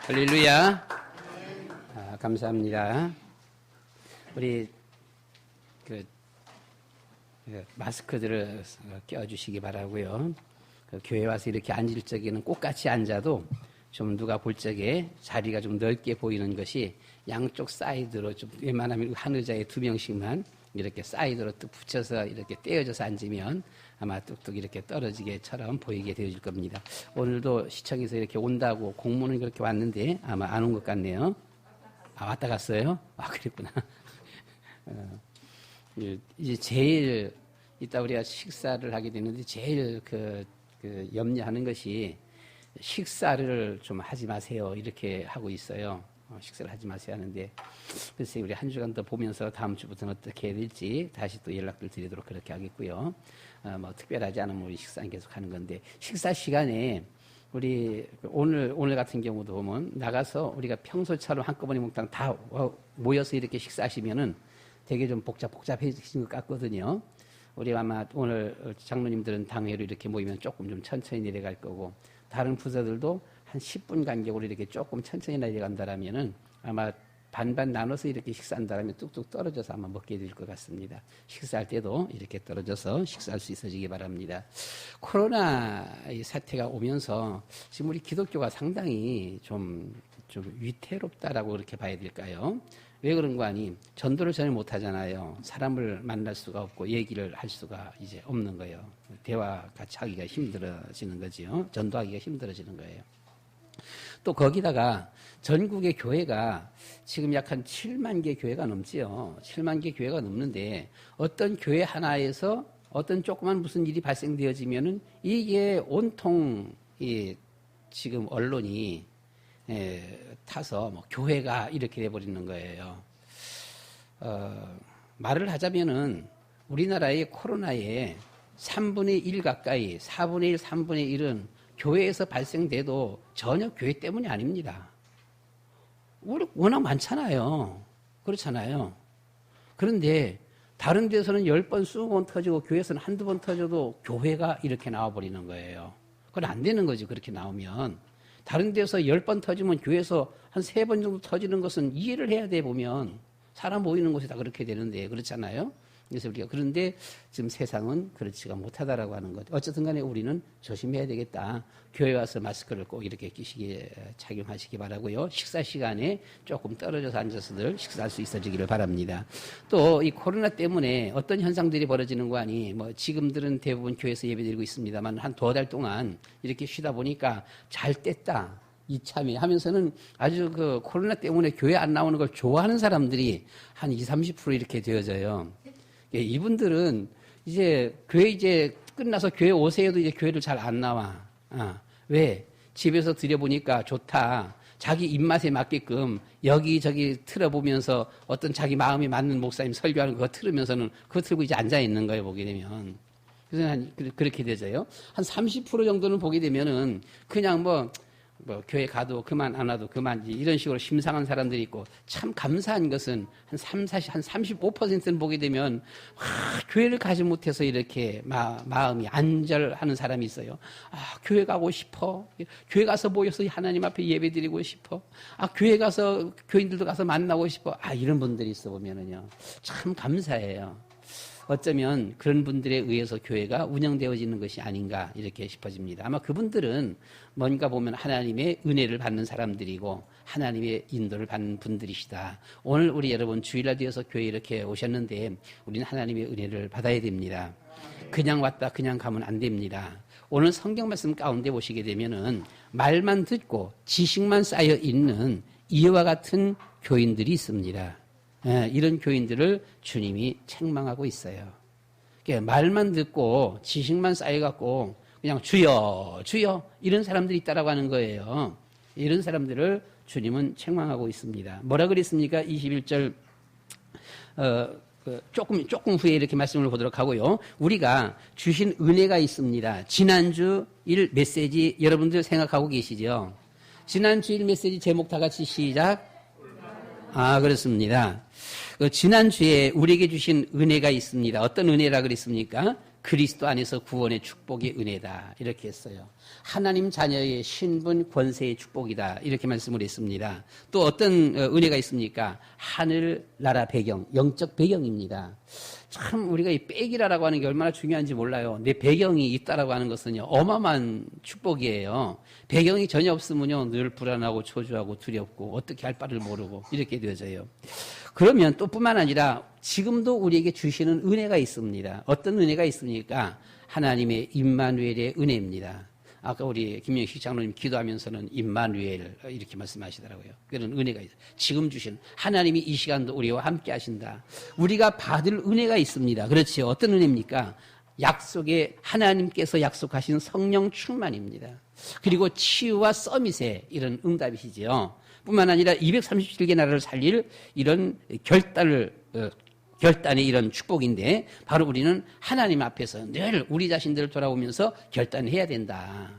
할렐루야. 감사합니다. 우리 마스크들을 껴주시기 바라고요. 교회 와서 이렇게 앉을 적에는 똑같이 앉아도 좀 누가 볼 적에 자리가 좀 넓게 보이는 것이 양쪽 사이드로 좀 웬만하면 한 의자에 2명씩만 이렇게 사이드로 뚝 붙여서 이렇게 떼어져서 앉으면 아마 뚝뚝 이렇게 떨어지게처럼 보이게 되어질 겁니다. 오늘도 시청에서 이렇게 온다고 공문은 그렇게 왔는데 아마 안 온 것 같네요. 왔다 갔어요? 그랬구나. 이제 제일 이따 우리가 식사를 하게 되는데 제일 그 염려하는 것이 식사를 좀 하지 마세요. 이렇게 하고 있어요. 식사를 하지 마세요 하는데 글쎄 우리 한 주간 더 보면서 다음 주부터는 어떻게 해야 될지 다시 또 연락들 드리도록 그렇게 하겠고요. 뭐 특별하지 않으면 우리 식사는 계속 하는 건데 식사 시간에 우리 오늘 같은 경우도 보면 나가서 우리가 평소처럼 한꺼번에 몽땅 다 모여서 이렇게 식사하시면은 되게 좀 복잡해지신 것 같거든요. 우리가 아마 오늘 장로님들은 당회로 이렇게 모이면 조금 좀 천천히 내려갈 거고 다른 부서들도 한 10분 간격으로 이렇게 조금 천천히 내려간다라면은 아마 반반 나눠서 이렇게 식사한다라면 뚝뚝 떨어져서 아마 먹게 될 것 같습니다. 식사할 때도 이렇게 떨어져서 식사할 수 있어지기 바랍니다. 코로나 이 사태가 오면서 지금 우리 기독교가 상당히 좀 위태롭다라고 그렇게 봐야 될까요? 왜 그런 거 아니? 전도를 전혀 못 하잖아요. 사람을 만날 수가 없고 얘기를 할 수가 이제 없는 거예요. 대화 같이 하기가 힘들어지는 거지요. 전도하기가 힘들어지는 거예요. 또 거기다가 전국의 교회가 지금 약 한 7만 개 교회가 넘지요. 7만 개 교회가 넘는데 어떤 교회 하나에서 어떤 조그만 무슨 일이 발생되어지면은 이게 온통 지금 언론이 타서 뭐 교회가 이렇게 돼버리는 거예요. 말을 하자면은 우리나라의 코로나의 3분의 1 가까이 4분의 1, 3분의 1은 교회에서 발생돼도 전혀 교회 때문이 아닙니다. 워낙 많잖아요. 그렇잖아요. 그런데 다른 데서는 10번, 20번 터지고 교회에서는 한두 번 터져도 교회가 이렇게 나와버리는 거예요. 그건 안 되는 거지, 그렇게 나오면. 다른 데서 10번 터지면 교회에서 한 3번 정도 터지는 것은 이해를 해야 돼, 보면. 사람 모이는 곳이 다 그렇게 되는데, 그렇잖아요? 그래서 우리가 그런데 지금 세상은 그렇지가 못하다라고 하는 것. 어쨌든 간에 우리는 조심해야 되겠다. 교회 와서 마스크를 꼭 이렇게 착용하시기 바라고요. 식사 시간에 조금 떨어져서 앉아서들 식사할 수 있어지기를 바랍니다. 또 이 코로나 때문에 어떤 현상들이 벌어지는 거 아니? 뭐 지금들은 대부분 교회에서 예배드리고 있습니다만 한 2달 동안 이렇게 쉬다 보니까 잘 뗐다. 이참에 하면서는 아주 그 코로나 때문에 교회 안 나오는 걸 좋아하는 사람들이 한 20-30% 이렇게 되어져요. 이분들은 이제 교회 이제 끝나서 교회 오세요도 이제 교회를 잘 안 나와. 왜? 집에서 드려보니까 좋다. 자기 입맛에 맞게끔 여기저기 틀어보면서 어떤 자기 마음에 맞는 목사님 설교하는 거 틀으면서는 그거 틀고 이제 앉아있는 거예요, 보게 되면. 그래서 그렇게 되져요. 한 30% 정도는 보게 되면은 그냥 뭐 교회 가도 그만 안 와도 그만 이런 식으로 심상한 사람들이 있고 참 감사한 것은 한 35%는 보게 되면 교회를 가지 못해서 이렇게 마음이 안절하는 사람이 있어요. 교회 가고 싶어. 교회 가서 모여서 하나님 앞에 예배드리고 싶어. 교회 가서 교인들도 가서 만나고 싶어. 이런 분들이 있어 보면은요. 참 감사해요. 어쩌면 그런 분들에 의해서 교회가 운영되어지는 것이 아닌가 이렇게 싶어집니다. 아마 그분들은 뭔가 보면 하나님의 은혜를 받는 사람들이고 하나님의 인도를 받는 분들이시다. 오늘 우리 여러분 주일날 되어서 교회에 이렇게 오셨는데 우리는 하나님의 은혜를 받아야 됩니다. 그냥 왔다 그냥 가면 안 됩니다. 오늘 성경 말씀 가운데 보시게 되면은 말만 듣고 지식만 쌓여 있는 이와 같은 교인들이 있습니다. 이런 교인들을 주님이 책망하고 있어요. 말만 듣고 지식만 쌓여갖고 그냥 주여 주여 이런 사람들이 있다라고 하는 거예요. 이런 사람들을 주님은 책망하고 있습니다. 뭐라 그랬습니까? 21절 조금 후에 이렇게 말씀을 보도록 하고요. 우리가 주신 은혜가 있습니다. 지난주 일 메시지 여러분들 생각하고 계시죠? 지난주 일 메시지 제목 다 같이 시작. 그렇습니다. 지난주에 우리에게 주신 은혜가 있습니다. 어떤 은혜라 그랬습니까? 그리스도 안에서 구원의 축복의 은혜다. 이렇게 했어요. 하나님 자녀의 신분 권세의 축복이다. 이렇게 말씀을 했습니다. 또 어떤 은혜가 있습니까? 하늘나라 배경, 영적 배경입니다. 참 우리가 이 백이라고 하는 게 얼마나 중요한지 몰라요. 내 배경이 있다라고 하는 것은요, 어마어마한 축복이에요. 배경이 전혀 없으면요, 늘 불안하고 초조하고 두렵고 어떻게 할 바를 모르고 이렇게 되어져요. 그러면 또 뿐만 아니라 지금도 우리에게 주시는 은혜가 있습니다. 어떤 은혜가 있습니까? 하나님의 임마누엘의 은혜입니다. 아까 우리 김영식 장로님 기도하면서는 임마누엘 이렇게 말씀하시더라고요. 그런 은혜가 있어요. 지금 주신 하나님이 이 시간도 우리와 함께 하신다. 우리가 받을 은혜가 있습니다. 그렇죠. 어떤 은혜입니까? 약속에 하나님께서 약속하신 성령 충만입니다. 그리고 치유와 서밋의 이런 응답이시죠. 뿐만 아니라 237개 나라를 살릴 이런 결단의 이런 축복인데, 바로 우리는 하나님 앞에서 늘 우리 자신들을 돌아보면서 결단해야 된다.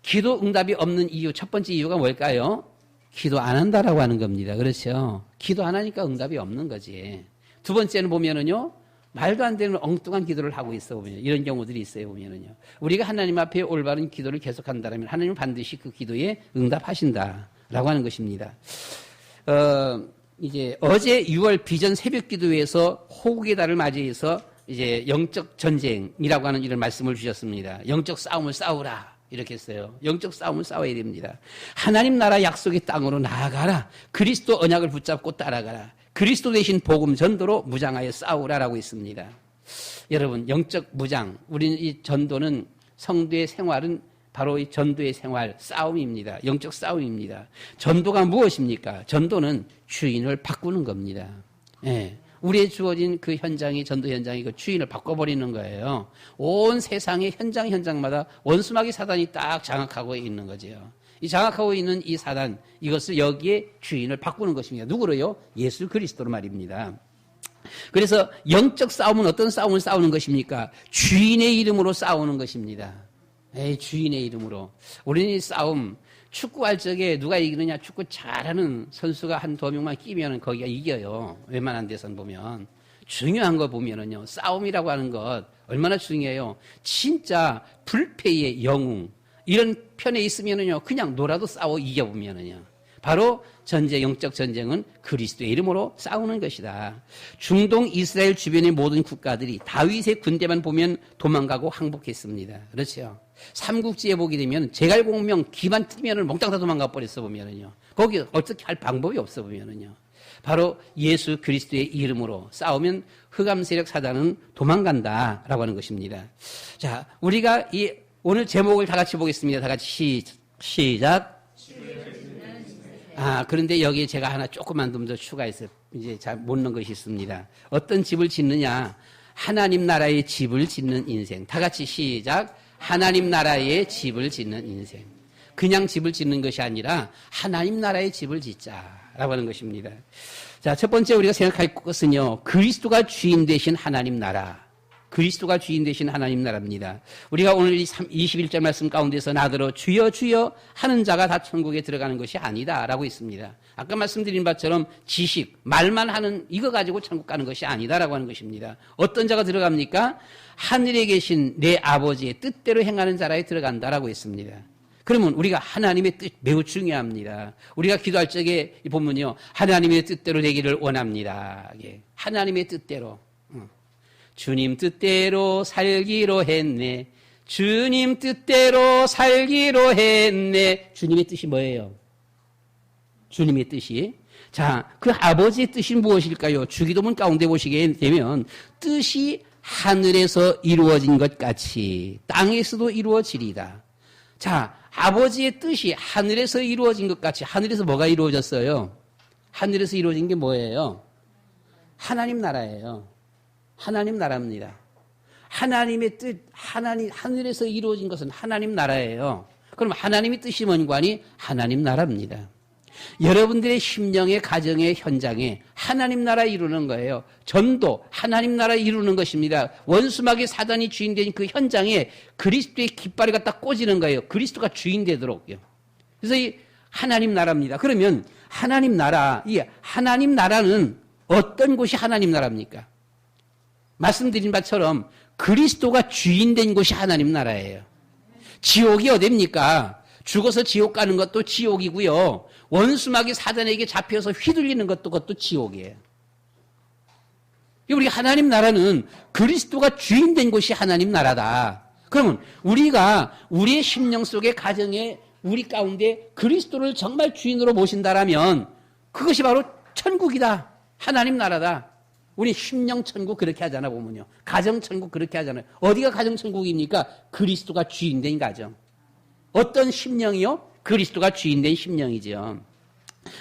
기도 응답이 없는 이유, 첫 번째 이유가 뭘까요? 기도 안 한다라고 하는 겁니다. 그렇죠? 기도 안 하니까 응답이 없는 거지. 두 번째는 보면은요, 말도 안 되는 엉뚱한 기도를 하고 있어 보면 이런 경우들이 있어요. 보면은요, 우리가 하나님 앞에 올바른 기도를 계속한다면 하나님은 반드시 그 기도에 응답하신다라고 하는 것입니다. 이제 어제 6월 비전 새벽 기도에서 호국의 달을 맞이해서 이제 영적 전쟁이라고 하는 이런 말씀을 주셨습니다. 영적 싸움을 싸우라. 이렇게 했어요. 영적 싸움을 싸워야 됩니다. 하나님 나라 약속의 땅으로 나아가라. 그리스도 언약을 붙잡고 따라가라. 그리스도 대신 복음 전도로 무장하여 싸우라라고 했습니다. 여러분, 영적 무장, 우리는 이 전도는 성도의 생활은 바로 이 전도의 생활, 싸움입니다. 영적 싸움입니다. 전도가 무엇입니까? 전도는 주인을 바꾸는 겁니다. 예. 우리의 주어진 그 현장이, 전도 현장이 그 주인을 바꿔버리는 거예요. 온 세상의 현장마다 원수마귀 사단이 딱 장악하고 있는 거죠. 이 장악하고 있는 이 사단, 이것을 여기에 주인을 바꾸는 것입니다. 누구로요? 예수 그리스도로 말입니다. 그래서 영적 싸움은 어떤 싸움을 싸우는 것입니까? 주인의 이름으로 싸우는 것입니다. 주인의 이름으로. 우리는 이 싸움, 축구할 적에 누가 이기느냐, 축구 잘하는 선수가 한 2명만 끼면 거기가 이겨요. 웬만한 데선 보면. 중요한 거 보면은요, 싸움이라고 하는 것 얼마나 중요해요. 진짜 불패의 영웅, 이런 편에 있으면은요, 그냥 놀아도 싸워 이겨보면은요. 바로 영적 전쟁은 그리스도의 이름으로 싸우는 것이다. 중동 이스라엘 주변의 모든 국가들이 다윗의 군대만 보면 도망가고 항복했습니다. 그렇죠. 삼국지에 보게 되면 제갈공명 기만 뜨면은 몽땅 다 도망가 버렸어 보면은요. 거기 어떻게 할 방법이 없어 보면은요. 바로 예수 그리스도의 이름으로 싸우면 흑암 세력 사단은 도망간다라고 하는 것입니다. 자, 우리가 오늘 제목을 다 같이 보겠습니다. 다 같이 시작. 그런데 여기에 제가 하나 조금만 좀 더 추가해서 이제 잘 못 넣은 것이 있습니다. 어떤 집을 짓느냐? 하나님 나라의 집을 짓는 인생. 다 같이 시작. 하나님 나라의 집을 짓는 인생. 그냥 집을 짓는 것이 아니라 하나님 나라의 집을 짓자라고 하는 것입니다. 자, 첫 번째 우리가 생각할 것은요, 그리스도가 주인 되신 하나님 나라. 그리스도가 주인 되신 하나님 나라입니다. 우리가 오늘 21절 말씀 가운데서 나더러 주여 주여 하는 자가 다 천국에 들어가는 것이 아니다라고 있습니다. 아까 말씀드린 바처럼 지식, 말만 하는 이거 가지고 천국 가는 것이 아니다라고 하는 것입니다. 어떤 자가 들어갑니까? 하늘에 계신 내 아버지의 뜻대로 행하는 자라에 들어간다라고 했습니다. 그러면 우리가 하나님의 뜻 매우 중요합니다. 우리가 기도할 적에 보면요, 하나님의 뜻대로 되기를 원합니다. 하나님의 뜻대로. 주님 뜻대로 살기로 했네. 주님 뜻대로 살기로 했네. 주님의 뜻이 뭐예요? 주님의 뜻이. 자, 그 아버지의 뜻이 무엇일까요? 주기도문 가운데 보시게 되면 뜻이 하늘에서 이루어진 것 같이 땅에서도 이루어지리다. 자, 아버지의 뜻이 하늘에서 이루어진 것 같이. 하늘에서 뭐가 이루어졌어요? 하늘에서 이루어진 게 뭐예요? 하나님 나라예요. 하나님 나라입니다. 하나님의 뜻, 하늘에서 이루어진 것은 하나님 나라예요. 그럼 하나님의 뜻이 뭔가니? 하나님 나라입니다. 여러분들의 심령의 가정의 현장에 하나님 나라 이루는 거예요. 전도, 하나님 나라 이루는 것입니다. 원수마귀 사단이 주인 된 그 현장에 그리스도의 깃발이 갖다 꽂이는 거예요. 그리스도가 주인 되도록요. 그래서 이 하나님 나라입니다. 그러면 하나님 나라, 이 하나님 나라는 어떤 곳이 하나님 나라입니까? 말씀드린 바처럼 그리스도가 주인된 곳이 하나님 나라예요. 지옥이 어딥니까? 죽어서 지옥 가는 것도 지옥이고요. 원수마귀 사단에게 잡혀서 휘둘리는 것도 그것도 지옥이에요. 우리 하나님 나라는 그리스도가 주인된 곳이 하나님 나라다. 그러면 우리가 우리의 심령 속의 가정에 우리 가운데 그리스도를 정말 주인으로 모신다라면 그것이 바로 천국이다. 하나님 나라다. 우리 심령 천국 그렇게 하잖아 보면요. 가정 천국 그렇게 하잖아요. 어디가 가정 천국입니까? 그리스도가 주인된 가정. 어떤 심령이요? 그리스도가 주인된 심령이죠.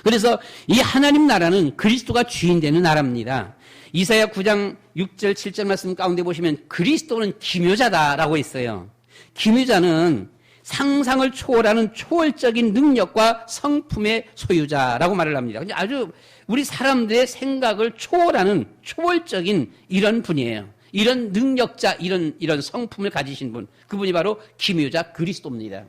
그래서 이 하나님 나라는 그리스도가 주인되는 나라입니다. 이사야 9장 6절 7절 말씀 가운데 보시면 그리스도는 기묘자다라고 했어요. 기묘자는 상상을 초월하는 초월적인 능력과 성품의 소유자라고 말을 합니다. 아주 우리 사람들의 생각을 초월하는 초월적인 이런 분이에요. 이런 능력자, 이런 성품을 가지신 분, 그분이 바로 기묘자 그리스도입니다.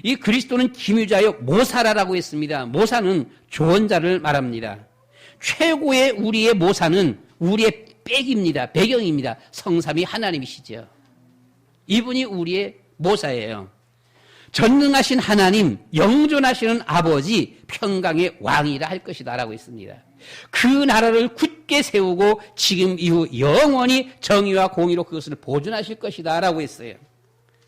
이 그리스도는 기묘자요 모사라라고 했습니다. 모사는 조언자를 말합니다. 최고의 우리의 모사는 우리의 백입니다. 배경입니다. 성삼위 하나님이시죠. 이분이 우리의 모사예요. 전능하신 하나님, 영존하시는 아버지, 평강의 왕이라 할 것이다 라고 했습니다. 그 나라를 굳게 세우고 지금 이후 영원히 정의와 공의로 그것을 보존하실 것이다 라고 했어요.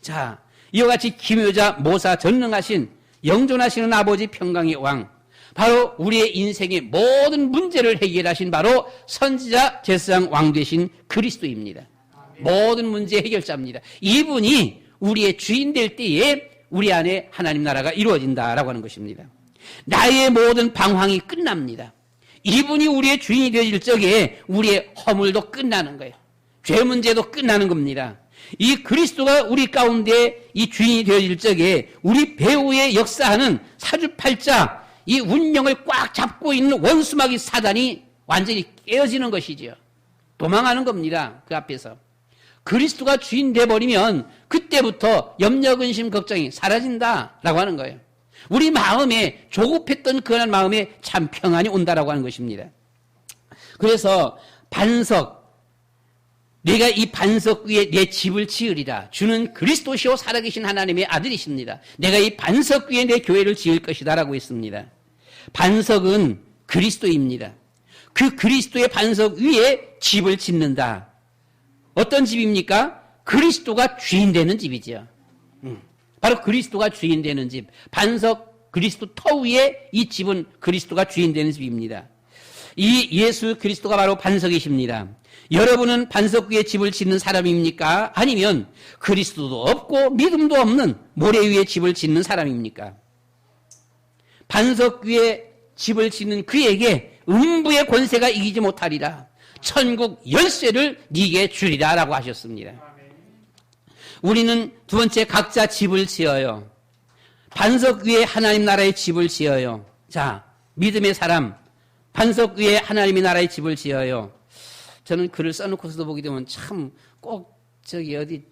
자, 이와 같이 기묘자, 모사, 전능하신, 영존하시는 아버지, 평강의 왕, 바로 우리의 인생의 모든 문제를 해결하신 바로 선지자, 제사장, 왕 되신 그리스도입니다. 모든 문제 해결자입니다. 이분이 우리의 주인 될 때에 우리 안에 하나님 나라가 이루어진다라고 하는 것입니다. 나의 모든 방황이 끝납니다. 이분이 우리의 주인이 되어질 적에 우리의 허물도 끝나는 거예요. 죄 문제도 끝나는 겁니다. 이 그리스도가 우리 가운데 이 주인이 되어질 적에 우리 배후에 역사하는 사주팔자 이 운명을 꽉 잡고 있는 원수마귀 사단이 완전히 깨어지는 것이지요. 도망하는 겁니다. 그 앞에서. 그리스도가 주인 돼버리면 그때부터 염려, 근심, 걱정이 사라진다라고 하는 거예요. 우리 마음에 조급했던 그 마음에 참 평안이 온다라고 하는 것입니다. 그래서 반석, 내가 이 반석 위에 내 집을 지으리라. 주는 그리스도시오 살아계신 하나님의 아들이십니다. 내가 이 반석 위에 내 교회를 지을 것이다 라고 했습니다. 반석은 그리스도입니다. 그 그리스도의 반석 위에 집을 짓는다. 어떤 집입니까? 그리스도가 주인 되는 집이죠. 바로 그리스도가 주인 되는 집. 반석 그리스도 터 위에 이 집은 그리스도가 주인 되는 집입니다. 이 예수 그리스도가 바로 반석이십니다. 여러분은 반석 위에 집을 짓는 사람입니까? 아니면 그리스도도 없고 믿음도 없는 모래 위에 집을 짓는 사람입니까? 반석 위에 집을 짓는 그에게 음부의 권세가 이기지 못하리라. 천국 열쇠를 네게 주리라 라고 하셨습니다. 우리는 두 번째 각자 집을 지어요. 반석 위에 하나님 나라의 집을 지어요. 자, 믿음의 사람 반석 위에 하나님의 나라의 집을 지어요. 저는 글을 써놓고서도 보게 되면 참 꼭 저기 어디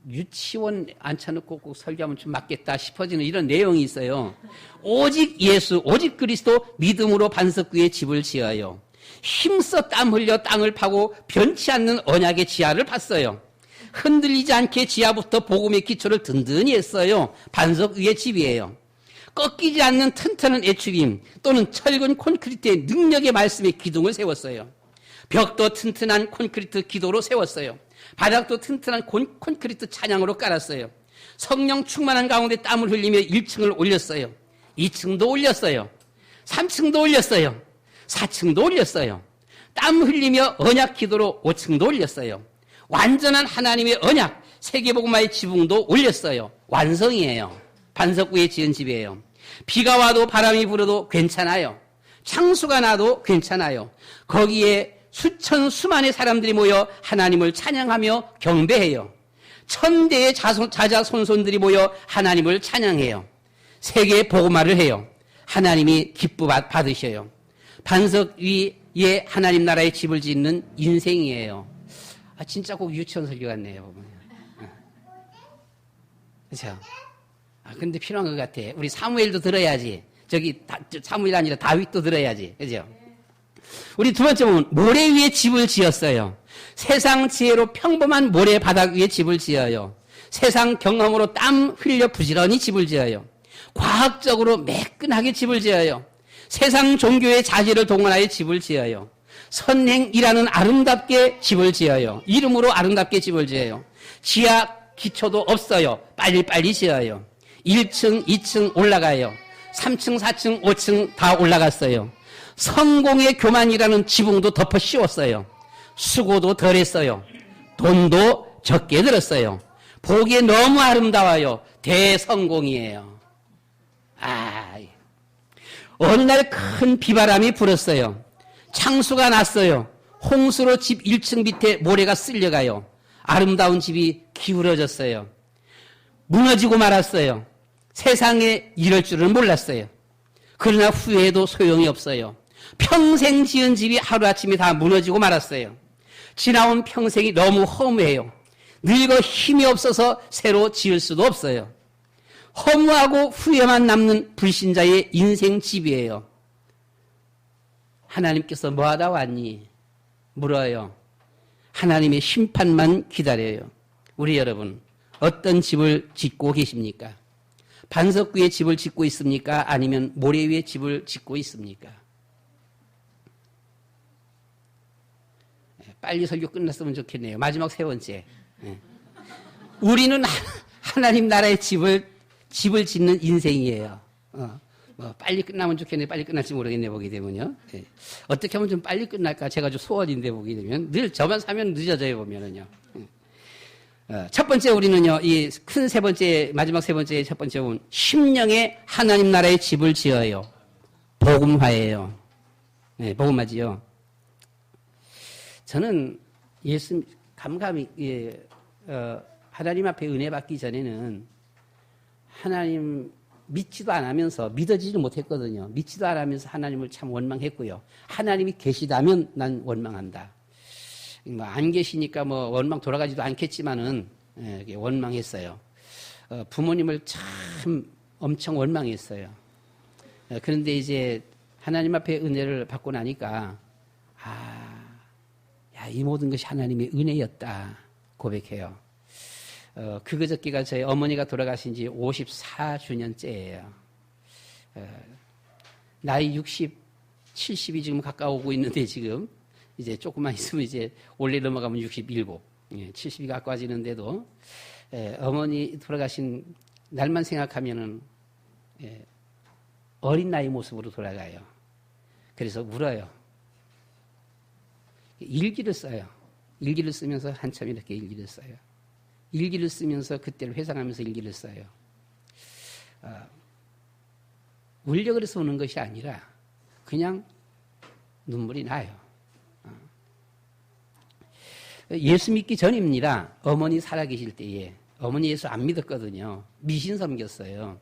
유치원 앉혀놓고 꼭 설교하면 좀 맞겠다 싶어지는 이런 내용이 있어요. 오직 예수, 오직 그리스도 믿음으로 반석 위에 집을 지어요. 힘써 땀 흘려 땅을 파고 변치 않는 언약의 지하를 팠어요. 흔들리지 않게 지하부터 복음의 기초를 든든히 했어요. 반석 위의 집이에요. 꺾이지 않는 튼튼한 애축임 또는 철근 콘크리트의 능력의 말씀의 기둥을 세웠어요. 벽도 튼튼한 콘크리트 기도로 세웠어요. 바닥도 튼튼한 콘크리트 찬양으로 깔았어요. 성령 충만한 가운데 땀을 흘리며 1층을 올렸어요. 2층도 올렸어요. 3층도 올렸어요. 4층도 올렸어요. 땀 흘리며 언약 기도로 5층도 올렸어요. 완전한 하나님의 언약, 세계복음화의 지붕도 올렸어요. 완성이에요. 반석 위에 지은 집이에요. 비가 와도 바람이 불어도 괜찮아요. 창수가 나도 괜찮아요. 거기에 수만의 사람들이 모여 하나님을 찬양하며 경배해요. 천대의 자자손손들이 모여 하나님을 찬양해요. 세계에 복음화를 해요. 하나님이 기뻐 받으셔요. 반석 위에 하나님 나라의 집을 짓는 인생이에요. 진짜 꼭 유치원 설교 같네요, 보면. 그렇죠? 근데 필요한 것 같아. 우리 사무엘도 들어야지. 저기 사무엘 아니라 다윗도 들어야지. 그죠? 우리 두 번째 보면 모래 위에 집을 지었어요. 세상 지혜로 평범한 모래 바닥 위에 집을 지어요. 세상 경험으로 땀 흘려 부지런히 집을 지어요. 과학적으로 매끈하게 집을 지어요. 세상 종교의 자질을 동원하여 집을 지어요. 선행이라는 아름답게 집을 지어요. 이름으로 아름답게 집을 지어요. 지하 기초도 없어요. 빨리빨리 지어요. 1층, 2층 올라가요. 3층, 4층, 5층 다 올라갔어요. 성공의 교만이라는 지붕도 덮어 씌웠어요. 수고도 덜 했어요. 돈도 적게 들었어요. 보기에 너무 아름다워요. 대성공이에요. 어느 날 큰 비바람이 불었어요. 창수가 났어요. 홍수로 집 1층 밑에 모래가 쓸려가요. 아름다운 집이 기울어졌어요. 무너지고 말았어요. 세상에 이럴 줄은 몰랐어요. 그러나 후회해도 소용이 없어요. 평생 지은 집이 하루아침에 다 무너지고 말았어요. 지나온 평생이 너무 허무해요. 늙어 힘이 없어서 새로 지을 수도 없어요. 허무하고 후회만 남는 불신자의 인생 집이에요. 하나님께서 뭐하다 왔니? 물어요. 하나님의 심판만 기다려요. 우리 여러분, 어떤 집을 짓고 계십니까? 반석 위에 집을 짓고 있습니까? 아니면 모래 위에 집을 짓고 있습니까? 빨리 설교 끝났으면 좋겠네요. 마지막 세 번째. 우리는 하나님 나라의 집을 짓는 인생이에요. 빨리 끝나면 좋겠네. 빨리 끝날지 모르겠네, 보게 되면요. 어떻게 하면 좀 빨리 끝날까? 제가 좀 소원인데, 보게 되면. 늘 저만 사면 늦어져요, 보면은요. 첫 번째 우리는요, 이 큰 세 번째, 마지막 세 번째, 첫 번째 보면, 심령의 하나님 나라의 집을 지어요. 복음화예요. 네, 복음화지요. 저는 감감이, 하나님 앞에 은혜 받기 전에는 하나님 믿지도 않으면서 믿어지지 못했거든요. 믿지도 않으면서 하나님을 참 원망했고요. 하나님이 계시다면 난 원망한다. 안 계시니까 원망 돌아가지도 않겠지만은 원망했어요. 부모님을 참 엄청 원망했어요. 그런데 이제 하나님 앞에 은혜를 받고 나니까 이 모든 것이 하나님의 은혜였다 고백해요. 그저께가 저희 어머니가 돌아가신 지 54주년째예요. 나이 60, 70이 지금 가까워오고 있는데 지금 이제 조금만 있으면 이제 올해 넘어가면 67, 70이 가까워지는데도 어머니 돌아가신 날만 생각하면은 어린 나이 모습으로 돌아가요. 그래서 울어요. 일기를 써요. 일기를 쓰면서 한참 이렇게 일기를 써요. 일기를 쓰면서 그때를 회상하면서 일기를 써요. 울려 그래서 우는 것이 아니라 그냥 눈물이 나요. 예수 믿기 전입니다. 어머니 살아계실 때에. 어머니 예수 안 믿었거든요. 미신 섬겼어요.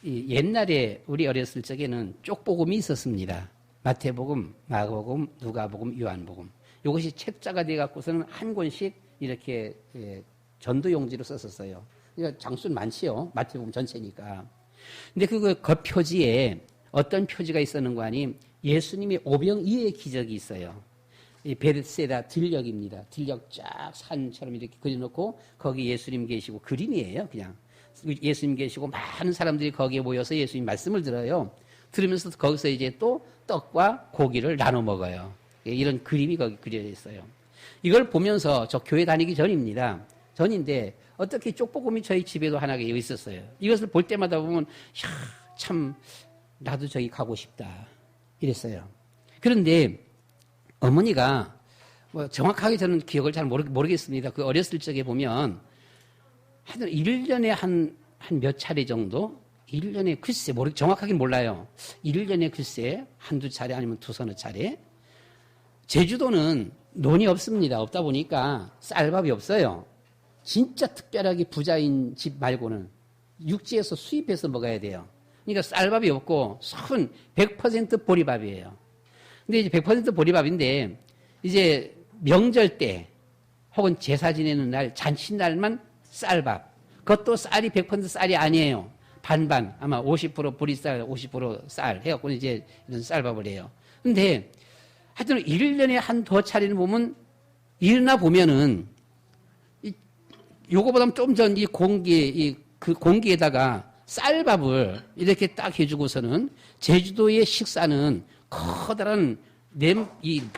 옛날에 우리 어렸을 적에는 쪽복음이 있었습니다. 마태복음, 마가복음, 누가복음, 요한복음. 이것이 책자가 돼갖고서는 한 권씩 이렇게 전도용지로 썼었어요. 그러니까 장수는 많지요. 마태복음 전체니까. 근데 그 겉표지에 어떤 표지가 있었는가 하니 예수님이 오병이어의 기적이 있어요. 이 베데스다 들녘입니다. 들녘 쫙 산처럼 이렇게 그려놓고 거기 예수님 계시고 그림이에요. 그냥 예수님 계시고 많은 사람들이 거기에 모여서 예수님 말씀을 들어요. 들으면서 거기서 이제 또 떡과 고기를 나눠 먹어요. 이런 그림이 거기 그려져 있어요. 이걸 보면서 저 교회 다니기 전입니다. 전인데 어떻게 쪽복음이 저희 집에도 하나 있었어요. 이것을 볼 때마다 보면 참 나도 저기 가고 싶다 이랬어요. 그런데 어머니가 정확하게 저는 기억을 잘 모르겠습니다. 그 어렸을 적에 보면 하여튼 1년에 한 몇 차례 정도 1년에 글쎄 정확하게는 몰라요. 1년에 글쎄 한두 차례 아니면 두서너 차례. 제주도는 논이 없습니다. 없다 보니까 쌀밥이 없어요. 진짜 특별하게 부자인 집 말고는 육지에서 수입해서 먹어야 돼요. 그러니까 쌀밥이 없고 순 100% 보리밥이에요. 근데 이제 100% 보리밥인데 이제 명절 때 혹은 제사 지내는 날, 잔치날만 쌀밥. 그것도 쌀이 100% 쌀이 아니에요. 반반, 아마 50% 보리쌀, 50% 쌀 해갖고 이제 이런 쌀밥을 해요. 근데 하여튼 1년에 한두 차례는 보면, 일어나 보면은, 요거보다 좀 전 이 그 공기에다가 쌀밥을 이렇게 딱 해주고서는 제주도의 식사는 커다란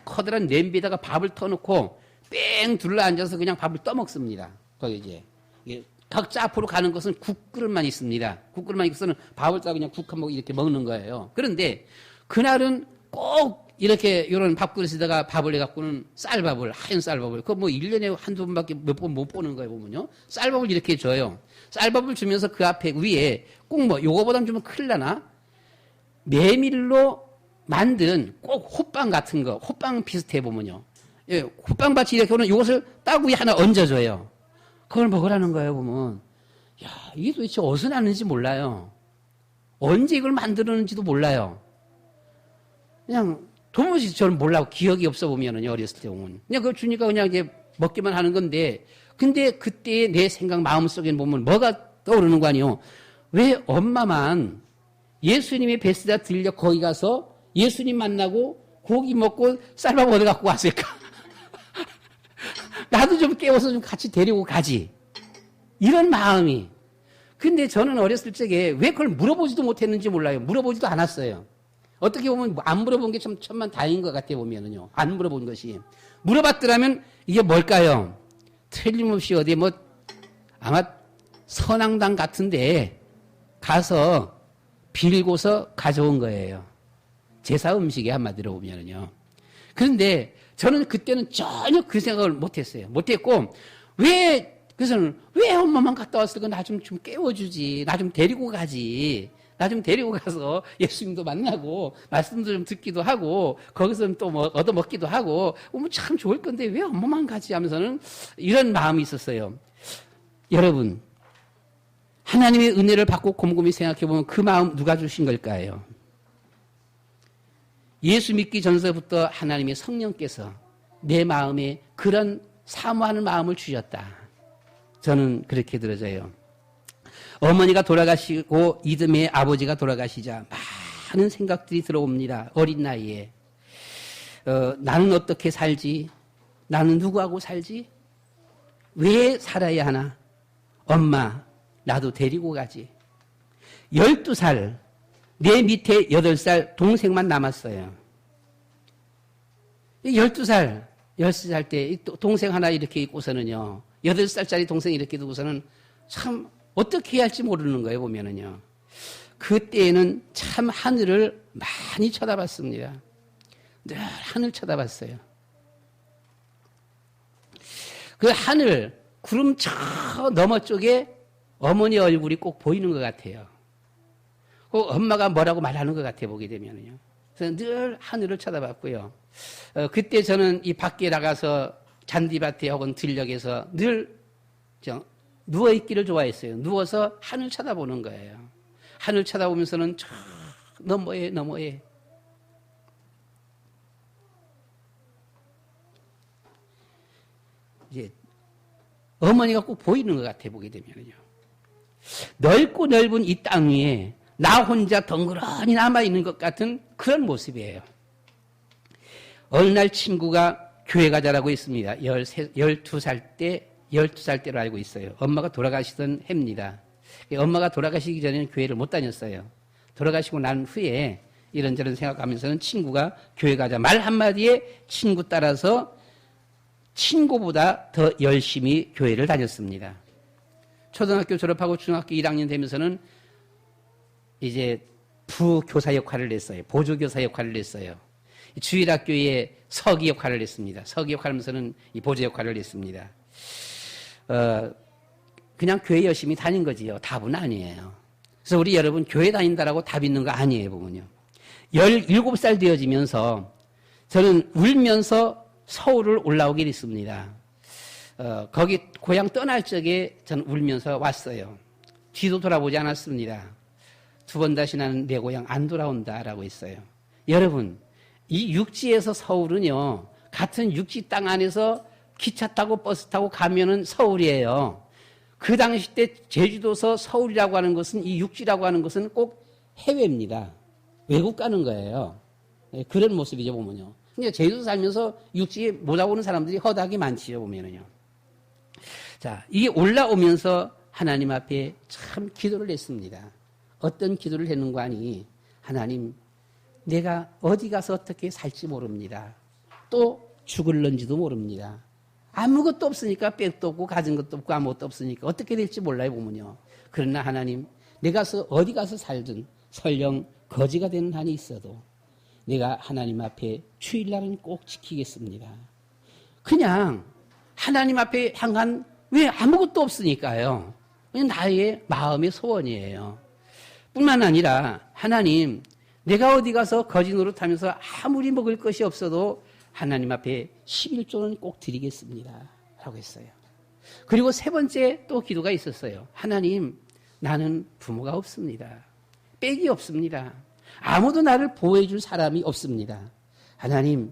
커다란 냄비에다가 밥을 터놓고 뺑 둘러 앉아서 그냥 밥을 떠먹습니다. 거기 이제. 각자 앞으로 가는 것은 국그릇만 있습니다. 국그릇만 있어서는 밥을 따 그냥 국 한 모금 이렇게 먹는 거예요. 그런데 그날은 꼭 이렇게 이런 밥그릇에다가 밥을 해갖고는 쌀밥을, 하얀 쌀밥을, 그거 뭐 1년에 한두 번밖에 몇 번 못 보는 거예요, 보면요. 쌀밥을 이렇게 줘요. 쌀밥을 주면서 그 앞에 위에 꼭 뭐, 요거보단 좀 클라나? 메밀로 만든 꼭 호빵 같은 거, 호빵 비슷해 보면요. 예, 호빵밭이 이렇게 오는 요것을 딱 위에 하나 얹어줘요. 그걸 먹으라는 거예요, 보면. 야, 이게 도대체 어디서 났는지 몰라요. 언제 이걸 만들었는지도 몰라요. 그냥 도무지 저는 몰라고 기억이 없어 보면은요, 어렸을 때 보면. 그냥 그걸 주니까 그냥 이제 먹기만 하는 건데, 근데 그때 내 생각 마음속에 보면 뭐가 떠오르는 거 아니에요? 왜 엄마만 예수님의 베스다 들려 거기 가서 예수님 만나고 고기 먹고 쌀밥 얻어 갖고 왔을까? 나도 좀 깨워서 좀 같이 데리고 가지. 이런 마음이. 근데 저는 어렸을 적에 왜 그걸 물어보지도 못했는지 몰라요. 물어보지도 않았어요. 어떻게 보면 안 물어본 게 참 천만 다행인 것 같아 보면은요. 안 물어본 것이. 물어봤더라면 이게 뭘까요? 틀림없이 어디 뭐 아마 선앙당 같은데 가서 빌고서 가져온 거예요. 제사 음식이 한마디로 보면은요. 그런데 저는 그때는 전혀 그 생각을 못했어요. 못했고, 그래서는 왜 엄마만 갔다 왔을까? 나 좀 깨워주지. 나 좀 데리고 가지. 나 좀 데리고 가서 예수님도 만나고, 말씀도 좀 듣기도 하고, 거기서 또 뭐 얻어먹기도 하고, 뭐 참 좋을 건데 왜 엄마만 가지 하면서는 이런 마음이 있었어요. 여러분, 하나님의 은혜를 받고 곰곰이 생각해보면 그 마음 누가 주신 걸까요? 예수 믿기 전서부터 하나님의 성령께서 내 마음에 그런 사모하는 마음을 주셨다. 저는 그렇게 들어져요. 어머니가 돌아가시고 이듬해 아버지가 돌아가시자 많은 생각들이 들어옵니다. 어린 나이에. 나는 어떻게 살지? 나는 누구하고 살지? 왜 살아야 하나? 엄마, 나도 데리고 가지. 12살, 내 밑에 8살 동생만 남았어요. 12살, 13살 때 동생 하나 이렇게 있고서는요. 8살짜리 동생 이렇게 두고서는 참 어떻게 해야 할지 모르는 거예요, 보면은요. 그때에는 참 하늘을 많이 쳐다봤습니다. 늘 하늘 쳐다봤어요. 그 하늘, 구름 저 너머 쪽에 어머니 얼굴이 꼭 보이는 것 같아요. 꼭 엄마가 뭐라고 말하는 것 같아, 보게 되면요. 그래서 늘 하늘을 쳐다봤고요. 그때 저는 이 밖에 나가서 잔디밭에 혹은 들녘에서 늘 누워있기를 좋아했어요. 누워서 하늘 쳐다보는 거예요. 하늘 쳐다보면서는 저 너머에 이제 어머니가 꼭 보이는 것 같아, 보게 되면요. 넓고 넓은 이 땅 위에 나 혼자 덩그러니 남아있는 것 같은 그런 모습이에요. 어느 날 친구가 교회 가자라고 했습니다. 12살 때로 알고 있어요. 엄마가 돌아가시던 해입니다. 엄마가 돌아가시기 전에는 교회를 못 다녔어요. 돌아가시고 난 후에 이런저런 생각하면서는 친구가 교회 가자 말 한마디에 친구 따라서 친구보다 더 열심히 교회를 다녔습니다. 초등학교 졸업하고 중학교 1학년 되면서는 이제 부교사 역할을 했어요. 보조교사 역할을 했어요. 주일학교에 서기 역할을 했습니다. 서기 역할을 하면서는 이 보조 역할을 했습니다. 그냥 교회 열심히 다닌 거지요. 답은 아니에요. 그래서 우리 여러분 교회 다닌다라고 답 있는 거 아니에요, 보면요. 17살 되어지면서 저는 울면서 서울을 올라오게 됐습니다. 거기 고향 떠날 적에 저는 울면서 왔어요. 뒤도 돌아보지 않았습니다. 두 번 다시 나는 내 고향 안 돌아온다라고 했어요. 여러분, 이 육지에서 서울은요, 같은 육지 땅 안에서 기차 타고 버스 타고 가면은 서울이에요. 그 당시 때 제주도서 서울이라고 하는 것은 이 육지라고 하는 것은 꼭 해외입니다. 외국 가는 거예요. 그런 모습이죠, 보면요. 근데 제주도 살면서 육지에 못 와보는 사람들이 허다하게 많지요, 보면은요. 자, 이게 올라오면서 하나님 앞에 참 기도를 했습니다. 어떤 기도를 했는가 하니, 하나님, 내가 어디 가서 어떻게 살지 모릅니다. 또 죽을런지도 모릅니다. 아무것도 없으니까 백도 없고 가진 것도 없고 아무것도 없으니까 어떻게 될지 몰라요, 보면요. 그러나 하나님, 내가 어디 가서 살든 설령 거지가 되는 한이 있어도 내가 하나님 앞에 주일날은 꼭 지키겠습니다. 그냥 하나님 앞에 향한 왜 아무것도 없으니까요. 그냥 나의 마음의 소원이에요. 뿐만 아니라 하나님, 내가 어디 가서 거지 노릇하면서 아무리 먹을 것이 없어도 하나님 앞에 11조는 꼭 드리겠습니다. 라고 했어요. 그리고 세 번째 또 기도가 있었어요. 하나님, 나는 부모가 없습니다. 빽이 없습니다. 아무도 나를 보호해 줄 사람이 없습니다. 하나님,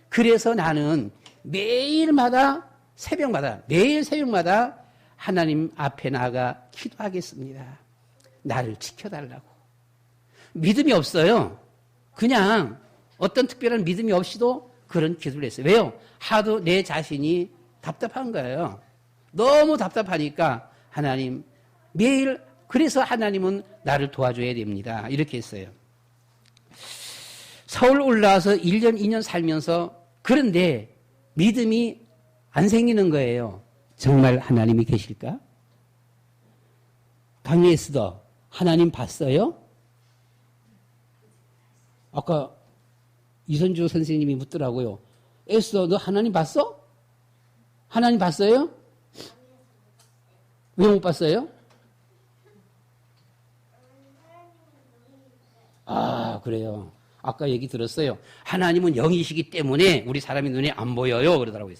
그래서 나는 매일 새벽마다 하나님 앞에 나가 기도하겠습니다. 나를 지켜달라고. 믿음이 없어요. 그냥 어떤 특별한 믿음이 없이도 그런 기도를 했어요. 왜요? 하도 내 자신이 답답한 거예요. 너무 답답하니까 하나님, 매일 그래서 하나님은 나를 도와줘야 됩니다. 이렇게 했어요. 서울 올라와서 1년, 2년 살면서 그런데 믿음이 안 생기는 거예요. 정말 하나님이 계실까? 강의에서도 하나님 봤어요? 아까 이선주 선생님이 묻더라고요. 에스더, 너 하나님 봤어? 하나님 봤어요? 왜 못 봤어요? 아, 그래요. 아까 얘기 들었어요. 하나님은 영이시기 때문에 우리 사람의 눈에 안 보여요. 그러더라고요.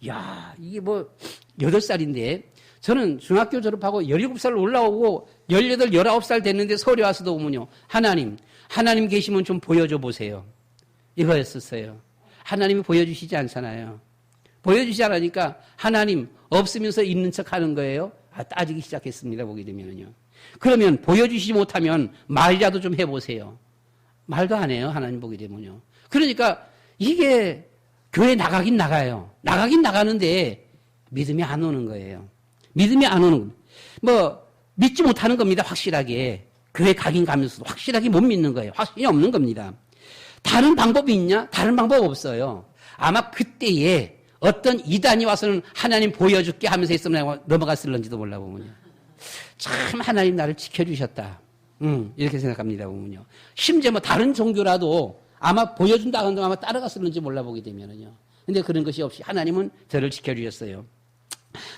야, 이게 8살인데, 저는 중학교 졸업하고 17살 올라오고 18, 19살 됐는데 서울에 와서도 오면요. 하나님 계시면 좀 보여줘 보세요. 이거였었어요. 하나님이 보여주시지 않잖아요. 보여주시지 않으니까 하나님 없으면서 있는 척 하는 거예요. 따지기 시작했습니다. 보게 되면요. 그러면 보여주시지 못하면 말이라도 좀 해보세요. 말도 안 해요. 하나님 보게 되면요. 그러니까 이게 교회 나가긴 나가요. 나가긴 나가는데 믿음이 안 오는 거예요. 믿음이 안 오는 겁니다. 믿지 못하는 겁니다. 확실하게. 교회 가긴 가면서도 확실하게 못 믿는 거예요. 확신이 없는 겁니다. 다른 방법이 있냐? 다른 방법 없어요. 아마 그때에 어떤 이단이 와서는 하나님 보여줄게 하면서 있으면 넘어갔을런지도 몰라 보면요. 참 하나님 나를 지켜주셨다. 이렇게 생각합니다. 보면요. 심지어 다른 종교라도 아마 보여준다 하는데 아마 따라갔을런지 몰라 보게 되면은요. 근데 그런 것이 없이 하나님은 저를 지켜주셨어요.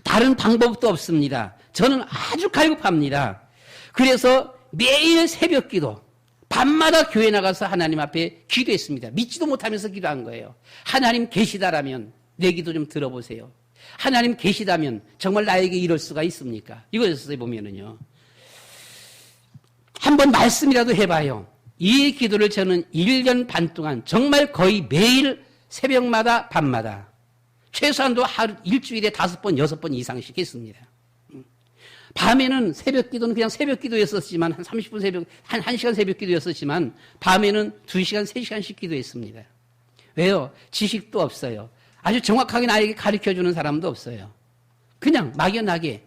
다른 방법도 없습니다. 저는 아주 갈급합니다. 그래서 매일 새벽 기도, 밤마다 교회 나가서 하나님 앞에 기도했습니다. 믿지도 못하면서 기도한 거예요. 하나님 계시다라면 내 기도 좀 들어보세요. 하나님 계시다면 정말 나에게 이럴 수가 있습니까? 이거였어요, 보면은요. 한번 말씀이라도 해봐요. 이 기도를 저는 1년 반 동안 정말 거의 매일 새벽마다 밤마다 최소한도 일주일에 5번, 6번 이상씩 했습니다. 밤에는 새벽 기도는 그냥 새벽 기도였었지만 한 30분 새벽, 한 1시간 새벽 기도였었지만 밤에는 2시간, 3시간씩 기도했습니다. 왜요? 지식도 없어요. 아주 정확하게 나에게 가르쳐주는 사람도 없어요. 그냥 막연하게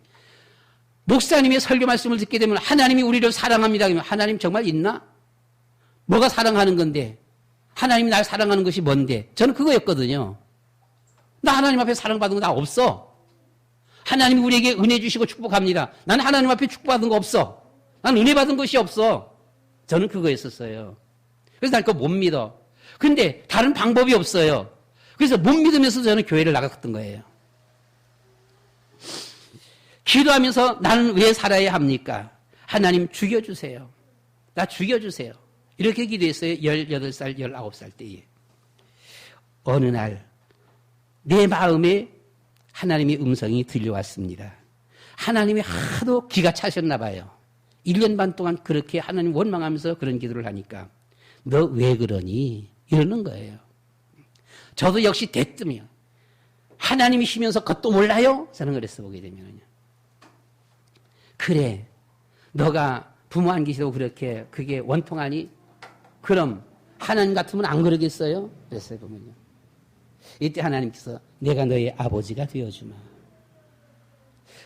목사님의 설교 말씀을 듣게 되면 하나님이 우리를 사랑합니다. 그러면 하나님 정말 있나? 뭐가 사랑하는 건데? 하나님이 날 사랑하는 것이 뭔데? 저는 그거였거든요. 나 하나님 앞에 사랑받은 거 나 없어. 하나님이 우리에게 은혜 주시고 축복합니다. 나는 하나님 앞에 축복받은 거 없어. 난 은혜 받은 것이 없어. 저는 그거였었어요. 그래서 난 그거 못 믿어. 근데 다른 방법이 없어요. 그래서 못 믿으면서 저는 교회를 나갔던 거예요. 기도하면서 나는 왜 살아야 합니까? 하나님 죽여주세요. 나 죽여주세요. 이렇게 기도했어요. 18살, 19살 때에. 어느 날 내 마음에 하나님의 음성이 들려왔습니다. 하나님이 하도 기가 차셨나 봐요. 1년 반 동안 그렇게 하나님 원망하면서 그런 기도를 하니까 너 왜 그러니? 이러는 거예요. 저도 역시 대뜸이요. 하나님이시면서 그것도 몰라요? 저는 그랬어 보게 되면요. 그래, 너가 부모 안 계시다고 그렇게 그게 원통하니? 그럼 하나님 같으면 안 그러겠어요? 그랬어요, 보면요. 이때 하나님께서 내가 너의 아버지가 되어주마.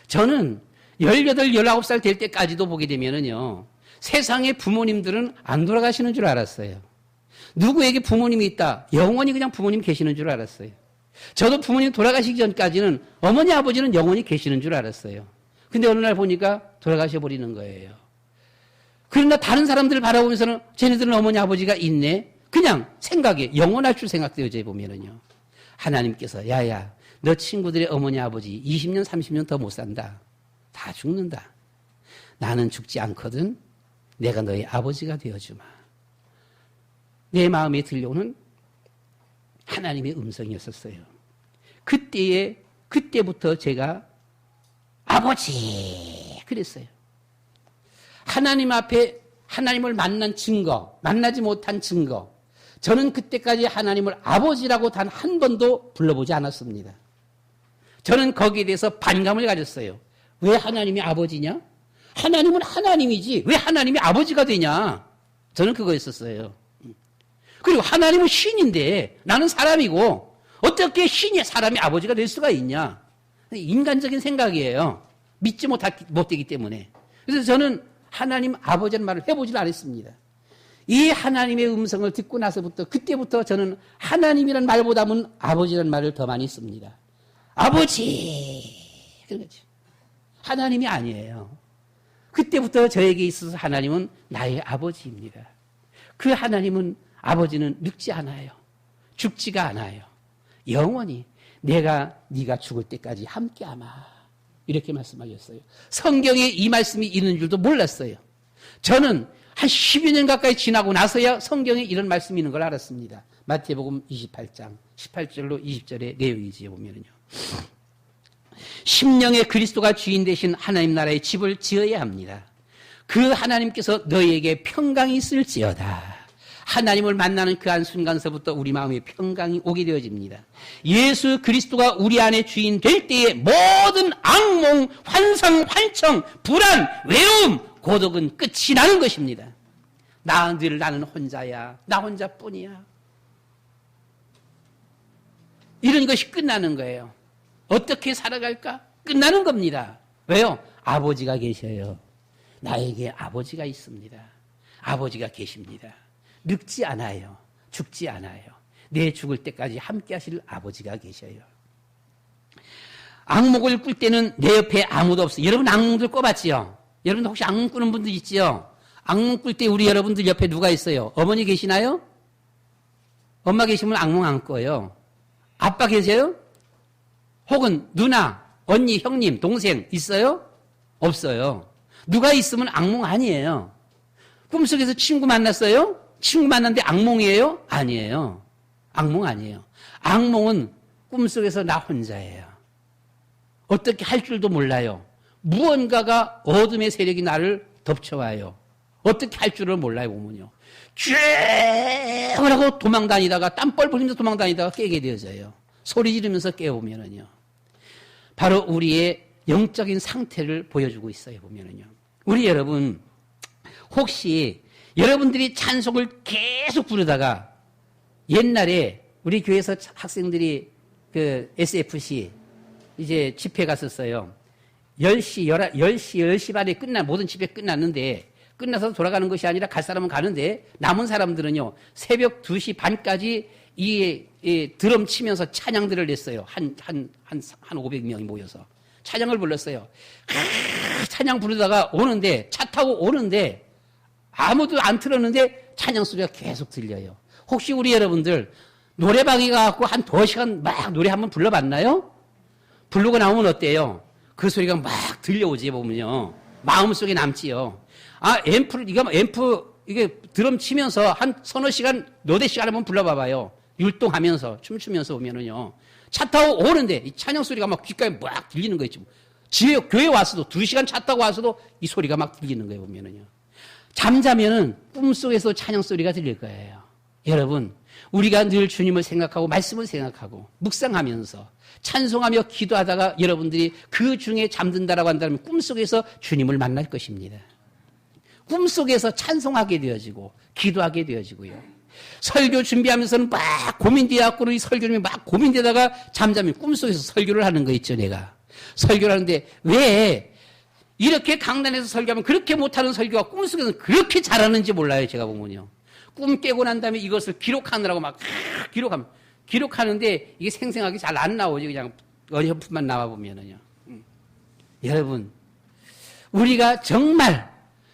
저는 18, 19살 될 때까지도 보게 되면은요, 세상의 부모님들은 안 돌아가시는 줄 알았어요. 누구에게 부모님이 있다, 영원히 그냥 부모님 계시는 줄 알았어요. 저도 부모님 돌아가시기 전까지는 어머니, 아버지는 영원히 계시는 줄 알았어요. 근데 어느 날 보니까 돌아가셔 버리는 거예요. 그러나 다른 사람들을 바라보면서는 쟤네들은 어머니, 아버지가 있네? 그냥 생각에 영원할 줄 생각되어져 보면은요. 하나님께서, 야야, 너 친구들의 어머니, 아버지 20년, 30년 더 못 산다. 다 죽는다. 나는 죽지 않거든. 내가 너의 아버지가 되어주마. 내 마음에 들려오는 하나님의 음성이었었어요. 그때부터 제가 아버지 그랬어요. 하나님 앞에 하나님을 만난 증거, 만나지 못한 증거. 저는 그때까지 하나님을 아버지라고 단 한 번도 불러보지 않았습니다. 저는 거기에 대해서 반감을 가졌어요. 왜 하나님이 아버지냐? 하나님은 하나님이지 왜 하나님이 아버지가 되냐? 저는 그거였었어요. 그리고 하나님은 신인데 나는 사람이고 어떻게 신이 사람이 아버지가 될 수가 있냐? 인간적인 생각이에요. 믿지 못되기 때문에. 그래서 저는 하나님 아버지라는 말을 해보질 않았습니다. 이 하나님의 음성을 듣고 나서부터 그때부터 저는 하나님이라는 말보다는 아버지라는 말을 더 많이 씁니다. 아버지 그런 거죠. 하나님이 아니에요. 그때부터 저에게 있어서 하나님은 나의 아버지입니다. 그 하나님은 아버지는 늙지 않아요. 죽지가 않아요. 영원히 네가 죽을 때까지 함께하마. 이렇게 말씀하셨어요. 성경에 이 말씀이 있는 줄도 몰랐어요. 저는 한 10여 년 가까이 지나고 나서야 성경에 이런 말씀이 있는 걸 알았습니다. 마태복음 28장 18절로 20절의 내용이지요. 보면은요. 심령의 그리스도가 주인 되신 하나님 나라의 집을 지어야 합니다. 그 하나님께서 너희에게 평강이 있을지어다. 하나님을 만나는 그 한순간서부터 우리 마음에 평강이 오게 되어집니다. 예수 그리스도가 우리 안에 주인 될 때에 모든 악몽, 환상, 환청, 불안, 외로움, 고독은 끝이 나는 것입니다. 나는 혼자야. 나 혼자뿐이야. 이런 것이 끝나는 거예요. 어떻게 살아갈까? 끝나는 겁니다. 왜요? 아버지가 계셔요. 나에게 아버지가 있습니다. 아버지가 계십니다. 늙지 않아요. 죽지 않아요. 내 죽을 때까지 함께 하실 아버지가 계셔요. 악몽을 꿀 때는 내 옆에 아무도 없어요. 여러분 악몽들 꿔봤지요? 여러분 혹시 악몽 꾸는 분들 있지요? 악몽 꿀 때 우리 여러분들 옆에 누가 있어요? 어머니 계시나요? 엄마 계시면 악몽 안 꿔요. 아빠 계세요? 혹은 누나, 언니, 형님, 동생 있어요? 없어요. 누가 있으면 악몽 아니에요. 꿈속에서 친구 만났어요? 친구 만났는데 악몽이에요? 아니에요. 악몽 아니에요. 악몽은 꿈속에서 나 혼자예요. 어떻게 할 줄도 몰라요. 무언가가 어둠의 세력이 나를 덮쳐와요. 어떻게 할 줄을 몰라요, 보면요. 쭉 하고 도망다니다가 땀뻘 흘리면서 도망다니다가 깨게 되어져요. 소리 지르면서 깨어보면은요. 바로 우리의 영적인 상태를 보여주고 있어요, 보면은요. 우리 여러분, 혹시 여러분들이 찬송을 계속 부르다가 옛날에 우리 교회에서 학생들이 그 SFC 이제 집회 갔었어요. 10시 반에 모든 집회 끝났는데 끝나서 돌아가는 것이 아니라 갈 사람은 가는데 남은 사람들은요, 새벽 2시 반까지 이 드럼 치면서 찬양들을 냈어요. 한 500명이 모여서. 찬양을 불렀어요. 찬양 부르다가 오는데, 차 타고 오는데, 아무도 안 틀었는데 찬양 소리가 계속 들려요. 혹시 우리 여러분들 노래방에 가갖고 한 2시간 막 노래 한번 불러봤나요? 부르고 나오면 어때요? 그 소리가 막 들려오지, 보면요. 마음속에 남지요. 앰프, 이게 드럼 치면서 한 서너 시간, 너댓 시간 한번 불러봐봐요. 율동하면서, 춤추면서 보면은요. 차 타고 오는데, 이 찬양 소리가 막 귓가에 막 들리는 거 있죠. 교회 와서도, 2시간 차 타고 와서도 이 소리가 막 들리는 거예요, 보면은요. 잠자면은 꿈속에서 찬양 소리가 들릴 거예요. 여러분, 우리가 늘 주님을 생각하고 말씀을 생각하고 묵상하면서 찬송하며 기도하다가 여러분들이 그 중에 잠든다라고 한다면 꿈속에서 주님을 만날 것입니다. 꿈속에서 찬송하게 되어지고 기도하게 되어지고요. 설교 준비하면서는 막 고민되어갖고 이 설교님이 막 고민되다가 잠자면 꿈속에서 설교를 하는 거 있죠, 내가. 설교를 하는데 왜 이렇게 강단에서 설교하면 그렇게 못하는 설교가 꿈속에서는 그렇게 잘하는지 몰라요, 제가 보면요. 꿈 깨고 난 다음에 이것을 기록하느라고 막 기록하는데 이게 생생하게 잘 안 나오죠. 그냥 어렴풋만 나와보면은요. 여러분, 우리가 정말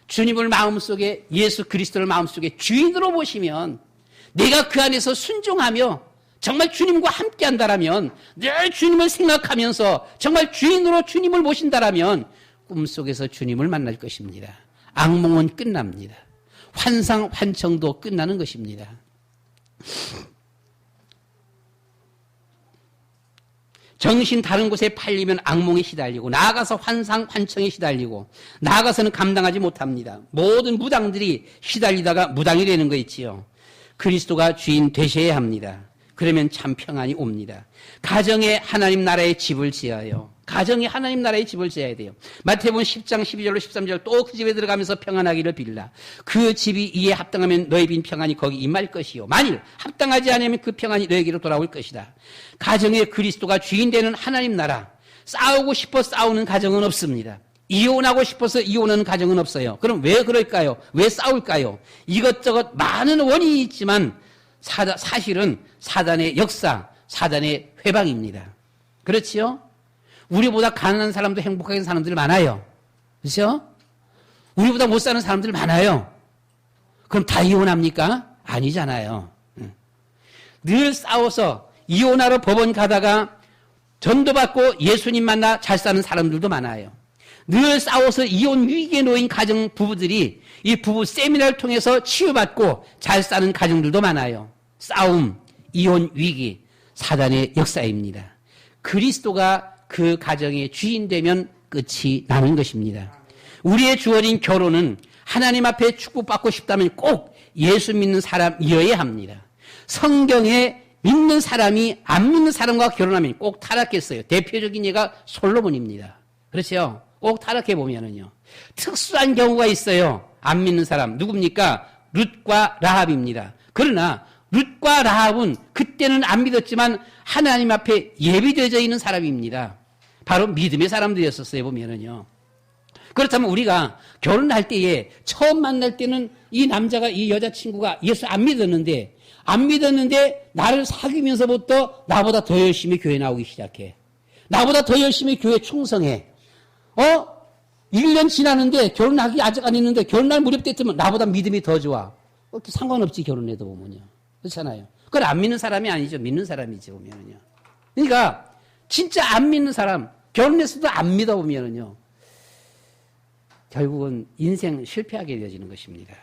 주님을 마음속에, 예수 그리스도를 마음속에 주인으로 모시면 내가 그 안에서 순종하며 정말 주님과 함께 한다라면, 늘 주님을 생각하면서 정말 주인으로 주님을 모신다라면 꿈속에서 주님을 만날 것입니다. 악몽은 끝납니다. 환상, 환청도 끝나는 것입니다. 정신 다른 곳에 팔리면 악몽에 시달리고 나아가서 환상, 환청에 시달리고 나아가서는 감당하지 못합니다. 모든 무당들이 시달리다가 무당이 되는 거 있지요. 그리스도가 주인 되셔야 합니다. 그러면 참 평안이 옵니다. 가정에 하나님 나라의 집을 지어요. 가정에 하나님 나라의 집을 지어야 돼요. 마태복음 10장 12절로 13절 또 그 집에 들어가면서 평안하기를 빌라. 그 집이 이에 합당하면 너희 빈 평안이 거기 임할 것이요. 만일 합당하지 않으면 그 평안이 너에게로 돌아올 것이다. 가정에 그리스도가 주인 되는 하나님 나라. 싸우고 싶어 싸우는 가정은 없습니다. 이혼하고 싶어서 이혼하는 가정은 없어요. 그럼 왜 그럴까요? 왜 싸울까요? 이것저것 많은 원인이 있지만 사실은 사단의 역사, 사단의 회방입니다. 그렇지요? 우리보다 가난한 사람도 행복하게 사는 사람들이 많아요. 그렇죠? 우리보다 못 사는 사람들이 많아요. 그럼 다 이혼합니까? 아니잖아요. 늘 싸워서 이혼하러 법원 가다가 전도받고 예수님 만나 잘 사는 사람들도 많아요. 늘 싸워서 이혼 위기에 놓인 가정 부부들이 이 부부 세미나를 통해서 치유받고 잘 사는 가정들도 많아요. 싸움, 이혼 위기, 사단의 역사입니다. 그리스도가 그 가정의 주인 되면 끝이 나는 것입니다. 우리의 주어진 결혼은 하나님 앞에 축복받고 싶다면 꼭 예수 믿는 사람이어야 합니다. 성경에 믿는 사람이 안 믿는 사람과 결혼하면 꼭 타락했어요. 대표적인 예가 솔로몬입니다. 그렇죠? 꼭 타락해 보면은요. 특수한 경우가 있어요. 안 믿는 사람. 누굽니까? 룻과 라합입니다. 그러나 룻과 라합은 그때는 안 믿었지만 하나님 앞에 예비되어져 있는 사람입니다. 바로 믿음의 사람들이었었어요, 보면은요. 그렇다면 우리가 결혼할 때에 처음 만날 때는 이 남자가, 이 여자친구가 예수 안 믿었는데 나를 사귀면서부터 나보다 더 열심히 교회 나오기 시작해. 나보다 더 열심히 교회 충성해. 1년 지났는데 결혼하기 아직 안 했는데 결혼할 무렵 때쯤은 나보다 믿음이 더 좋아. 상관없지, 결혼해도 보면요. 그렇잖아요. 그걸 안 믿는 사람이 아니죠. 믿는 사람이지, 보면은요. 그러니까, 진짜 안 믿는 사람, 결혼했어도 안 믿어보면은요. 결국은 인생 실패하게 되어지는 것입니다.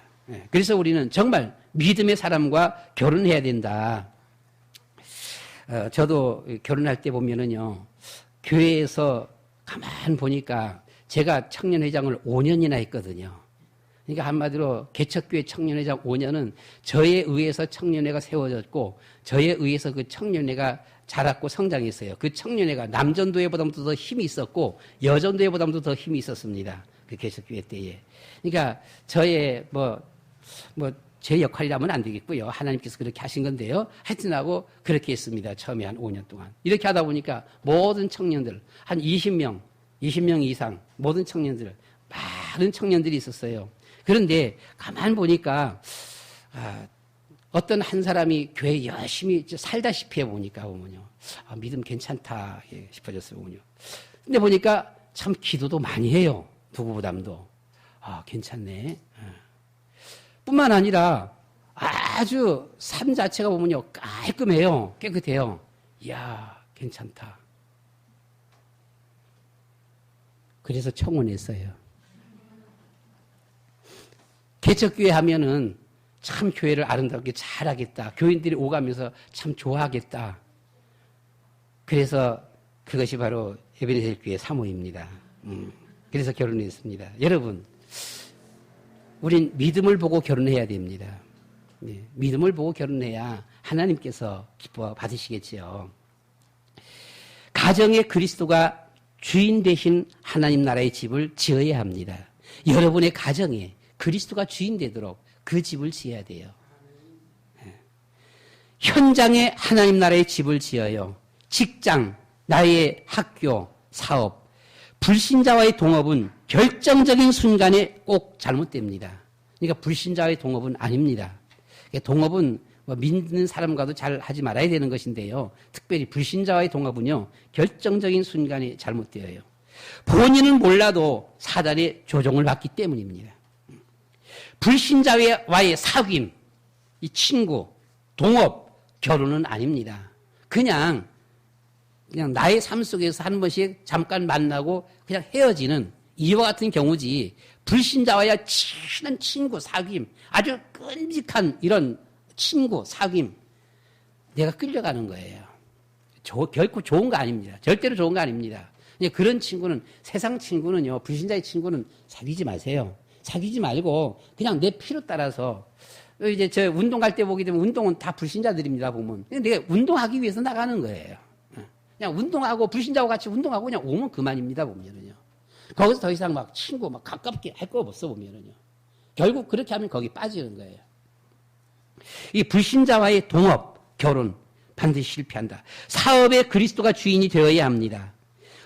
그래서 우리는 정말 믿음의 사람과 결혼해야 된다. 저도 결혼할 때 보면은요. 교회에서 가만 보니까 제가 청년회장을 5년이나 했거든요. 그러니까 한마디로 개척교회 청년회장 5년은 저에 의해서 청년회가 세워졌고 저에 의해서 그 청년회가 자랐고 성장했어요. 그 청년회가 남전도회보다도 더 힘이 있었고 여전도회보다도 더 힘이 있었습니다. 그 개척교회 때에. 그러니까 저의 제 역할이라면 안 되겠고요. 하나님께서 그렇게 하신 건데요. 하여튼하고 그렇게 했습니다. 처음에 한 5년 동안. 이렇게 하다 보니까 모든 청년들 한 20명 이상 모든 청년들 많은 청년들이 있었어요. 그런데 가만 보니까 어떤 한 사람이 교회 열심히 살다시피 해보니까 보면요. 믿음 괜찮다 싶어졌어요. 보면요. 근데 보니까 참 기도도 많이 해요. 누구보담도. 괜찮네. 뿐만 아니라 아주 삶 자체가 보면요. 깔끔해요. 깨끗해요. 이야, 괜찮다. 그래서 청혼했어요. 개척교회 하면은 참 교회를 아름답게 잘하겠다. 교인들이 오가면서 참 좋아하겠다. 그래서 그것이 바로 에베네셀 교회 사모입니다. 그래서 결혼했습니다. 여러분, 우린 믿음을 보고 결혼해야 됩니다. 네, 믿음을 보고 결혼해야 하나님께서 기뻐 받으시겠지요. 가정에 그리스도가 주인 되신 하나님 나라의 집을 지어야 합니다. 여러분의 가정에 그리스도가 주인 되도록 그 집을 지어야 돼요. 현장에 하나님 나라의 집을 지어요. 직장, 나의 학교, 사업, 불신자와의 동업은 결정적인 순간에 꼭 잘못됩니다. 그러니까 불신자와의 동업은 아닙니다. 동업은 믿는 사람과도 잘 하지 말아야 되는 것인데요. 특별히 불신자와의 동업은요, 결정적인 순간에 잘못되어요. 본인은 몰라도 사단의 조종을 받기 때문입니다. 불신자와의 사귐, 이 친구, 동업, 결혼은 아닙니다. 그냥 나의 삶 속에서 한 번씩 잠깐 만나고 그냥 헤어지는 이와 같은 경우지, 불신자와의 친한 친구, 사귐, 아주 끔찍한 이런 친구, 사귐, 내가 끌려가는 거예요. 결코 좋은 거 아닙니다. 절대로 좋은 거 아닙니다. 그런 친구는, 세상 친구는요, 불신자의 친구는 사귀지 마세요. 사귀지 말고 그냥 내 필요 따라서, 이제 저 운동 갈 때 보게 되면 운동은 다 불신자들입니다, 보면. 내가 운동하기 위해서 나가는 거예요. 그냥 운동하고 불신자하고 같이 운동하고 그냥 오면 그만입니다, 보면은요. 거기서 더 이상 막 친구 막 가깝게 할 거 없어, 보면은요. 결국 그렇게 하면 거기 빠지는 거예요. 이 불신자와의 동업, 결혼 반드시 실패한다. 사업에 그리스도가 주인이 되어야 합니다.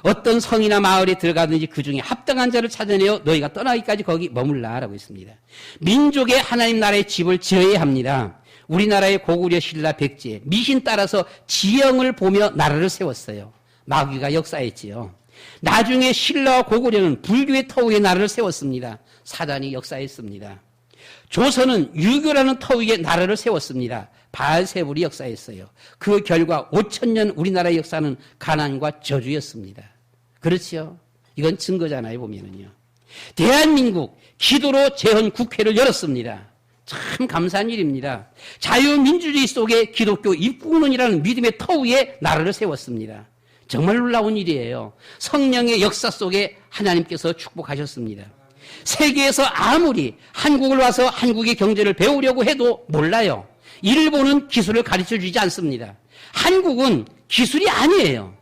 어떤 성이나 마을에 들어가든지 그 중에 합당한 자를 찾아내어 너희가 떠나기까지 거기 머물라라고 했습니다. 민족의 하나님 나라의 집을 지어야 합니다. 우리나라의 고구려 신라 백제 미신 따라서 지형을 보며 나라를 세웠어요. 마귀가 역사했지요. 나중에 신라와 고구려는 불교의 터위에 나라를 세웠습니다. 사단이 역사했습니다. 조선은 유교라는 터위에 나라를 세웠습니다. 바알세불이 역사했어요. 그 결과 5,000년 우리나라의 역사는 가난과 저주였습니다. 그렇지요? 이건 증거잖아요, 보면은요. 대한민국 기도로 재헌 국회를 열었습니다. 참 감사한 일입니다. 자유민주주의 속에 기독교 입국론이라는 믿음의 터위에 나라를 세웠습니다. 정말 놀라운 일이에요. 성령의 역사 속에 하나님께서 축복하셨습니다. 세계에서 아무리 한국을 와서 한국의 경제를 배우려고 해도 몰라요. 일본은 기술을 가르쳐주지 않습니다. 한국은 기술이 아니에요.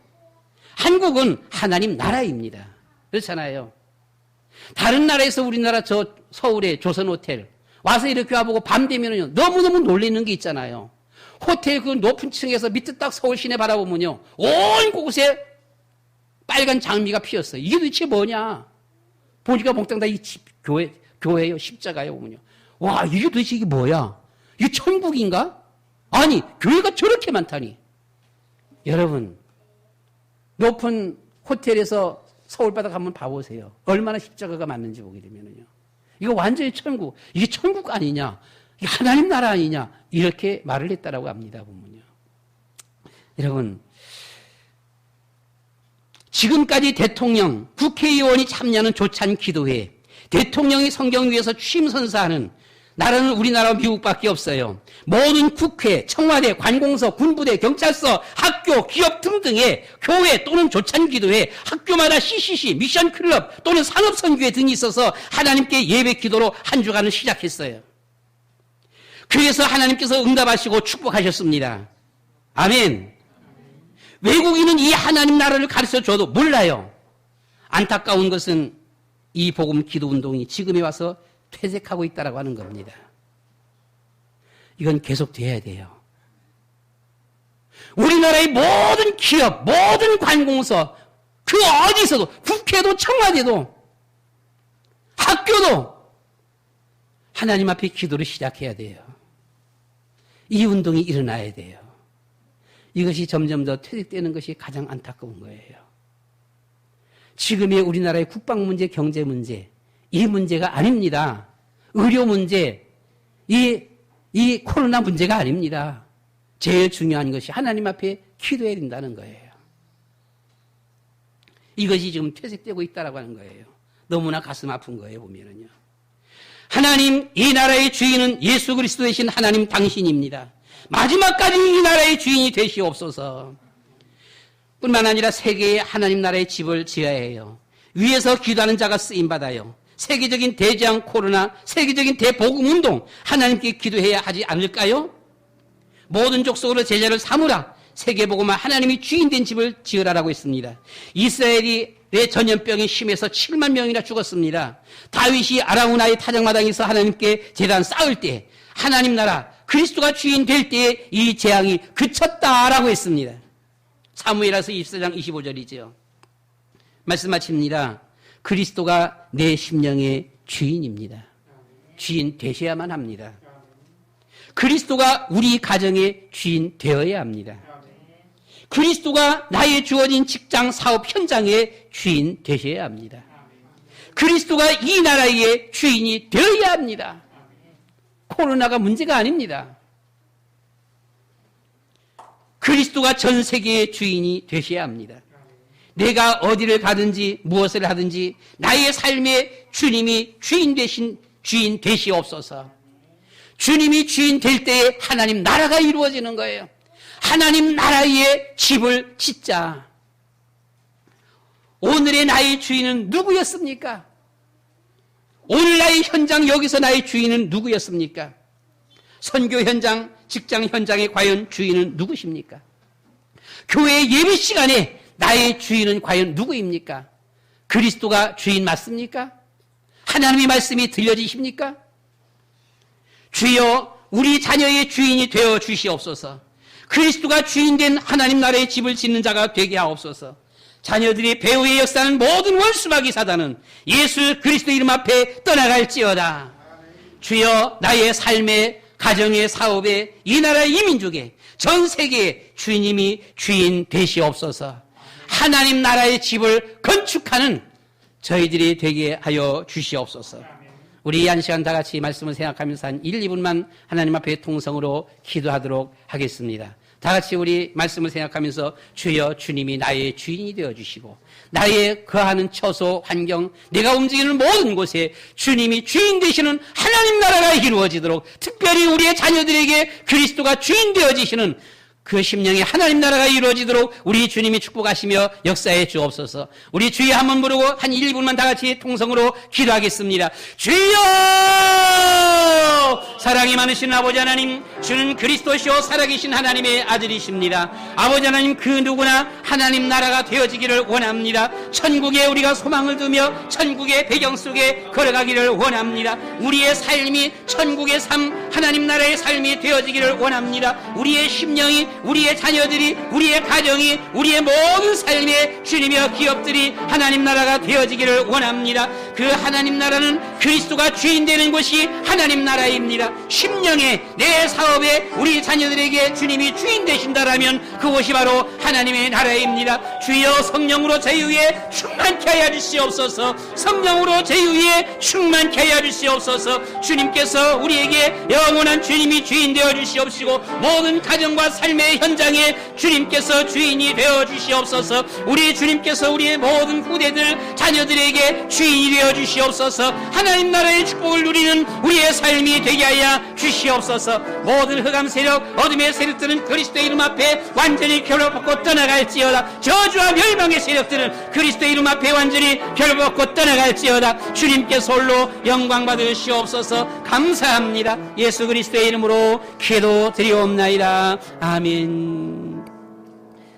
한국은 하나님 나라입니다. 그렇잖아요. 다른 나라에서 우리나라 저 서울의 조선호텔 와서 이렇게 와보고 밤 되면은요, 너무너무 놀리는 게 있잖아요. 호텔 그 높은 층에서 밑에 딱 서울 시내 바라보면요, 온 곳에 빨간 장미가 피었어요. 이게 도대체 뭐냐? 보니까 몽땅 다 이 교회예요. 십자가예요, 보면요. 와, 이게 도대체 이게 뭐야? 이게 천국인가? 아니, 교회가 저렇게 많다니. 여러분, 높은 호텔에서 서울바닥 한번 봐보세요. 얼마나 십자가가 많은지 보게 되면요. 이거 완전히 천국. 이게 천국 아니냐? 이게 하나님 나라 아니냐? 이렇게 말을 했다라고 합니다, 보면요. 여러분, 지금까지 대통령, 국회의원이 참여하는 조찬 기도회, 대통령이 성경 위에서 취임 선사하는 나라는 우리나라와 미국밖에 없어요. 모든 국회, 청와대, 관공서, 군부대, 경찰서, 학교, 기업 등등의 교회 또는 조찬기도회, 학교마다 CCC, 미션클럽 또는 산업선교회 등이 있어서 하나님께 예배 기도로 한 주간을 시작했어요. 그래서 하나님께서 응답하시고 축복하셨습니다. 아멘. 외국인은 이 하나님 나라를 가르쳐줘도 몰라요. 안타까운 것은 이 복음 기도 운동이 지금에 와서 퇴색하고 있다라고 하는 겁니다. 이건 계속돼야 돼요. 우리나라의 모든 기업, 모든 관공서, 그 어디서도, 국회도 청와대도, 학교도 하나님 앞에 기도를 시작해야 돼요. 이 운동이 일어나야 돼요. 이것이 점점 더 퇴색되는 것이 가장 안타까운 거예요. 지금의 우리나라의 국방 문제, 경제 문제, 이 문제가 아닙니다. 의료 문제, 이 코로나 문제가 아닙니다. 제일 중요한 것이 하나님 앞에 기도해야 된다는 거예요. 이것이 지금 퇴색되고 있다라고 하는 거예요. 너무나 가슴 아픈 거예요, 보면은요. 하나님, 이 나라의 주인은 예수 그리스도 되신 하나님 당신입니다. 마지막까지 이 나라의 주인이 되시옵소서. 뿐만 아니라 세계의 하나님 나라의 집을 지어야 해요. 위에서 기도하는 자가 쓰임받아요. 세계적인 대재앙 코로나, 세계적인 대복음 운동, 하나님께 기도해야 하지 않을까요? 모든 족속으로 제자를 삼으라. 세계복음화 하나님이 주인된 집을 지으라라고 했습니다. 이스라엘의 전염병이 심해서 7만 명이나 죽었습니다. 다윗이 아라우나의 타작마당에서 하나님께 제단 쌓을 때 하나님 나라 그리스도가 주인 될 때에 이 재앙이 그쳤다라고 했습니다. 사무엘하서 24장 25절이죠. 말씀 마칩니다. 그리스도가 내 심령의 주인입니다. 주인 되셔야만 합니다. 그리스도가 우리 가정의 주인 되어야 합니다. 그리스도가 나의 주어진 직장 사업 현장의 주인 되셔야 합니다. 그리스도가 이 나라의 주인이 되어야 합니다. 코로나가 문제가 아닙니다. 그리스도가 전 세계의 주인이 되셔야 합니다. 내가 어디를 가든지 무엇을 하든지 나의 삶에 주님이 주인 되시옵소서. 주님이 주인 될 때에 하나님 나라가 이루어지는 거예요. 하나님 나라의 집을 짓자. 오늘의 나의 주인은 누구였습니까? 오늘 나의 현장, 여기서 나의 주인은 누구였습니까? 선교 현장, 직장 현장의 과연 주인은 누구십니까? 교회 예배 시간에 나의 주인은 과연 누구입니까? 그리스도가 주인 맞습니까? 하나님의 말씀이 들려지십니까? 주여, 우리 자녀의 주인이 되어 주시옵소서. 그리스도가 주인된 하나님 나라의 집을 짓는 자가 되게 하옵소서. 자녀들이 배후의 역사는 모든 원수마귀 사단은 예수 그리스도 이름 앞에 떠나갈지어다. 주여, 나의 삶에, 가정의 사업에, 이 나라의 이 민족에, 전 세계에 주님이 주인 되시옵소서. 하나님 나라의 집을 건축하는 저희들이 되게 하여 주시옵소서. 우리 한 시간 다 같이 말씀을 생각하면서 한 1, 2분만 하나님 앞에 통성으로 기도하도록 하겠습니다. 다 같이 우리 말씀을 생각하면서 주여, 주님이 나의 주인이 되어주시고 나의 거하는 처소, 환경, 내가 움직이는 모든 곳에 주님이 주인 되시는 하나님 나라가 이루어지도록, 특별히 우리의 자녀들에게 그리스도가 주인 되어지시는 그 심령에 하나님 나라가 이루어지도록 우리 주님이 축복하시며 역사해 주옵소서. 우리 주여 한번 부르고 한 1, 2분만 다 같이 통성으로 기도하겠습니다. 주여! 사랑이 많으신 아버지 하나님, 주는 그리스도시오 살아계신 하나님의 아들이십니다. 아버지 하나님, 그 누구나 하나님 나라가 되어지기를 원합니다. 천국에 우리가 소망을 두며 천국의 배경 속에 걸어가기를 원합니다. 우리의 삶이 천국의 삶, 하나님 나라의 삶이 되어지기를 원합니다. 우리의 심령이, 우리의 자녀들이, 우리의 가정이, 우리의 모든 삶의 주님의 기업들이 하나님 나라가 되어지기를 원합니다. 그 하나님 나라는 그리스도가 주인 되는 곳이 하나님 나라입니다. 심령에, 내 사업에, 우리 자녀들에게 주님이 주인 되신다라면 그곳이 바로 하나님의 나라입니다. 주여, 성령으로 저희 위에 충만케 하여 주시옵소서. 성령으로 저희 위에 충만케 하여 주시옵소서. 주님께서 우리에게 영원한 주님이 주인 되어 주시옵시고 모든 가정과 삶의 현장에 주님께서 주인이 되어 주시옵소서. 우리 주님께서 우리의 모든 후대들, 자녀들에게 주인이 되어 주시옵소서. 하나님 나라의 축복을 누리는 우리의 삶이 되게 하여 주시옵소서. 모든 흑암 세력, 어둠의 세력들은 그리스도의 이름 앞에 완전히 결박받고 떠나갈지어다. 저주와 멸망의 세력들은 그리스도의 이름 앞에 완전히 결박받고 떠나갈지어다. 주님께서 홀로 영광 받으시옵소서. 감사합니다. 예수 그리스도의 이름으로 기도드리옵나이다. 아멘.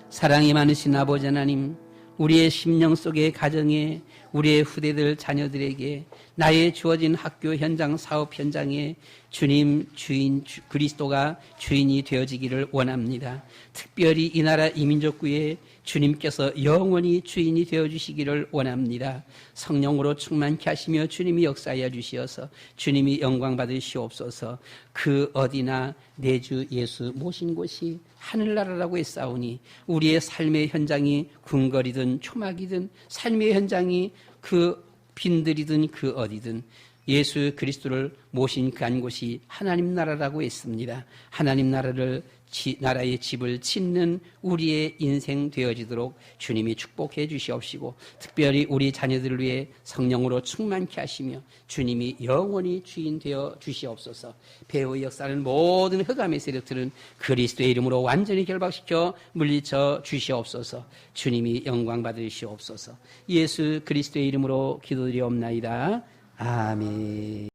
사랑이 많으신 아버지 하나님, 우리의 심령 속의 가정에, 우리의 후대들 자녀들에게, 나의 주어진 학교 현장, 사업 현장에 주님, 주인, 그리스도가 주인이 되어지기를 원합니다. 특별히 이 나라 이민족구에 주님께서 영원히 주인이 되어주시기를 원합니다. 성령으로 충만케 하시며 주님이 역사하여 주시어서 주님이 영광 받으시옵소서. 그 어디나 내 주 예수 모신 곳이 하늘나라라고 했사오니 우리의 삶의 현장이 궁궐이든 초막이든 삶의 현장이 그 빈들이든 그 어디든 예수 그리스도를 모신 그 한 곳이 하나님 나라라고 했습니다. 하나님 나라의 집을 짓는 우리의 인생 되어지도록 주님이 축복해 주시옵시고 특별히 우리 자녀들을 위해 성령으로 충만케 하시며 주님이 영원히 주인 되어 주시옵소서. 배후의 역사는 모든 흑암의 세력들은 그리스도의 이름으로 완전히 결박시켜 물리쳐 주시옵소서. 주님이 영광 받으시옵소서. 예수 그리스도의 이름으로 기도드리옵나이다. 아멘.